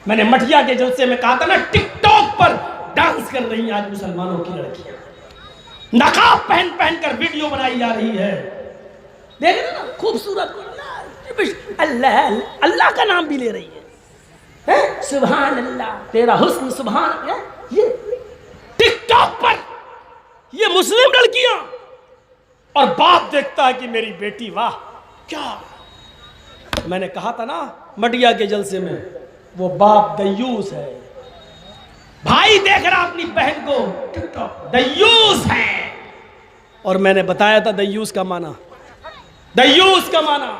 میں نے مٹیا کے جلسے میں کہا تھا نا، ٹک ٹاک پر ڈانس کر رہی ہیں آج مسلمانوں کی لڑکیاں، نقاب پہن پہن کر ویڈیو بنائی جا رہی ہے، دیکھ رہے نا خوبصورت، اللہ اللہ کا نام بھی لے رہی ہے، سبحان اللہ تیرا حسن سبحان اللہ، یہ ٹک ٹاک پر یہ مسلم لڑکیاں، اور باپ دیکھتا ہے کہ میری بیٹی واہ کیا۔ میں نے کہا تھا نا مٹیا کے جلسے میں، وہ باپ دیوس ہے، بھائی دیکھ رہا اپنی بہن کو ٹک ٹاک، دیوس ہے۔ اور میں نے بتایا تھا دیوس کا معنی، دیوس کا معنی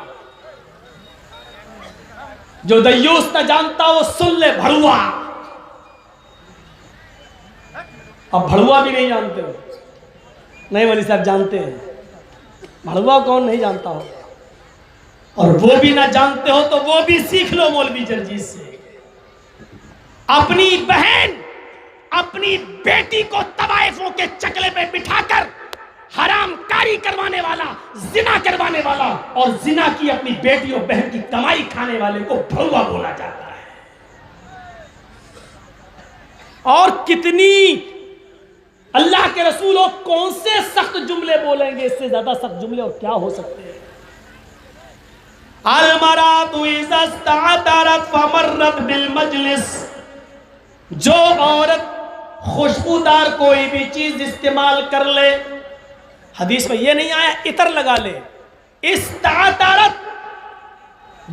جو دیوس نہ جانتا وہ سن لے بھڑوا۔ اب بھڑوا بھی نہیں جانتے ہو؟ نہیں ولی صاحب جانتے ہیں، بھڑوا کون نہیں جانتا ہو؟ اور وہ بھی نہ جانتے ہو تو وہ بھی سیکھ لو مولوی جرجیز سے۔ اپنی بہن اپنی بیٹی کو طوائفوں کے چکلے پہ بٹھا کر حرام کاری کروانے والا، زنا کروانے والا، اور زنا کی اپنی بیٹی اور بہن کی کمائی کھانے والے کو بھڑوا بولا جاتا ہے۔ اور کتنی اللہ کے رسولوں کون سے سخت جملے بولیں گے، اس سے زیادہ سخت جملے اور کیا ہو سکتے ہیں؟ المرأة اذا استعطرت فمرت بالمجلس، جو عورت خوشبودار کوئی بھی چیز استعمال کر لے، حدیث میں یہ نہیں آیا عطر لگا لے، استعطرت،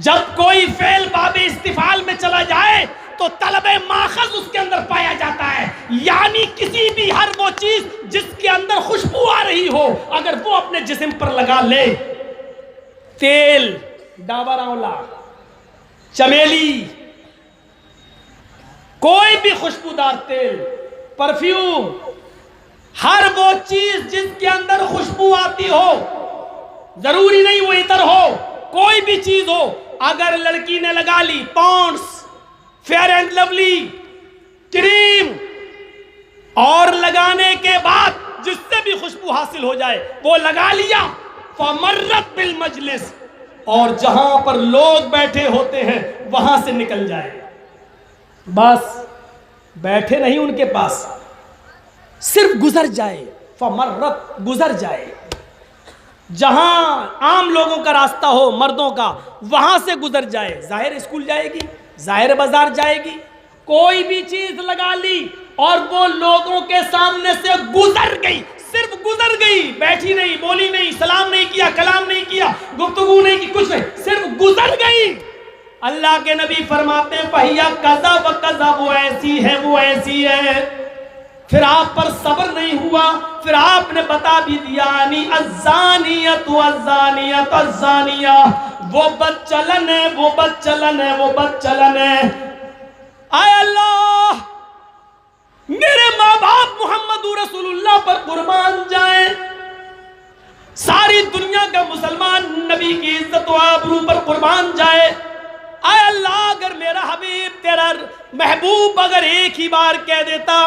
جب کوئی فعل باب استفعال میں چلا جائے تو طلب ماخذ اس کے اندر پایا جاتا ہے، یعنی کسی بھی ہر وہ چیز جس کے اندر خوشبو آ رہی ہو اگر وہ اپنے جسم پر لگا لے، تیل، ڈابر آملہ، چمیلی، کوئی بھی خوشبودار تیل، پرفیوم، ہر وہ چیز جس کے اندر خوشبو آتی ہو، ضروری نہیں وہ عطر ہو، کوئی بھی چیز ہو، اگر لڑکی نے لگا لی پونڈس، فیئر اینڈ لولی، کریم، اور لگانے کے بعد جس سے بھی خوشبو حاصل ہو جائے وہ لگا لیا، فمرت بالمجلس، اور جہاں پر لوگ بیٹھے ہوتے ہیں وہاں سے نکل جائے، بس بیٹھے نہیں ان کے پاس، صرف گزر جائے، فمرت، گزر جائے، جہاں عام لوگوں کا راستہ ہو، مردوں کا، وہاں سے گزر جائے، ظاہر اسکول جائے گی، ظاہر بازار جائے گی، کوئی بھی چیز لگا لی اور وہ لوگوں کے سامنے سے گزر گئی، صرف گزر گئی، بیٹھی نہیں، بولی نہیں، سلام نہیں کیا، کلام نہیں کیا، گفتگو نہیں کی، کچھ نہیں، صرف گزر گئی، اللہ کے نبی فرماتے ہیں فَهِيَ كَذَا وَكَذَا، وہ ایسی ہے وہ ایسی ہے۔ پھر آپ پر صبر نہیں ہوا، پھر آپ نے بتا بھی دیا یعنی الزانیۃ الزانیۃ الزانیہ، وہ بدچلن ہے وہ بدچلن ہے وہ بدچلن ہے۔ اے اللہ میرے ماں باپ محمد رسول اللہ پر قربان جائیں، ساری دنیا کا مسلمان نبی کی عزت و آبرو پر قربان جائے، اے اللہ اگر میرا حبیب تیرا محبوب اگر ایک ہی بار کہہ دیتا،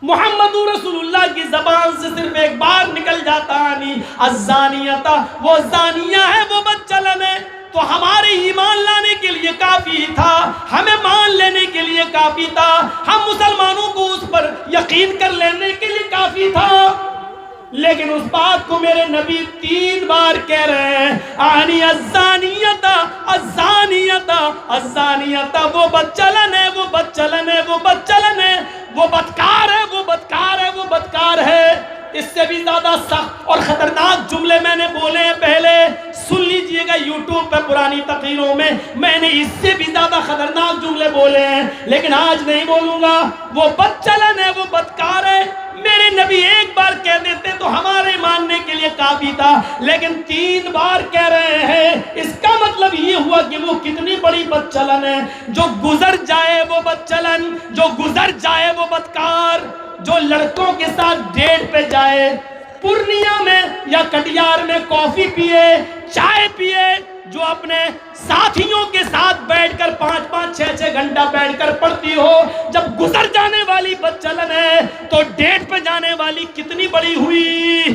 محمد رسول اللہ کی زبان سے صرف ایک بار نکل جاتا نہیں الزانیۃ، وہ زانیہ ہے وہ بدچلن ہے، تو ہمارے ایمان لانے کے لیے کافی تھا، ہمیں مان لینے کے لیے کافی تھا، ہم مسلمانوں کو اس پر یقین کر لینے کے لیے کافی تھا، لیکن اس بات کو میرے نبی 3 بار کہہ رہے ہیں، آنی الزانیۃ الزانیۃ الزانیۃ، وہ بدچلن ہے وہ بدچلن ہے وہ بدچلن ہے، وہ بدکار ہے وہ بدکار ہے وہ بدکار ہے۔ اس سے بھی زیادہ سخت اور خطرناک جملے میں نے بولے ہیں، پہلے سن لیجئے گا یوٹیوب پہ پرانی تقریروں میں نے اس سے بھی زیادہ خطرناک جملے بولے ہیں، لیکن آج نہیں بولوں گا۔ وہ بدچلن ہے وہ بدکار ہے، میرے نبی ایک بار کہہ دیتے تو ہمارے ماننے کے لیے کافی تھا، لیکن 3 بار کہہ رہے ہیں، اس کا مطلب یہ ہوا کہ وہ کتنی بڑی بدچلن ہے، جو گزر جائے وہ بدچلن، جو گزر جائے وہ بدکار، جو لڑکوں کے ساتھ ڈیٹ پہ جائے، پورنیہ میں یا کٹیار میں کافی پیے، چائے پیے، جو اپنے ساتھیوں کے ساتھ بیٹھ کر 5-5 6-6 گھنٹہ بیٹھ کر پڑھتی ہو، جب گزر جانے والی بدچلن ہے تو ڈیٹ پہ جانے والی کتنی بڑی ہوئی۔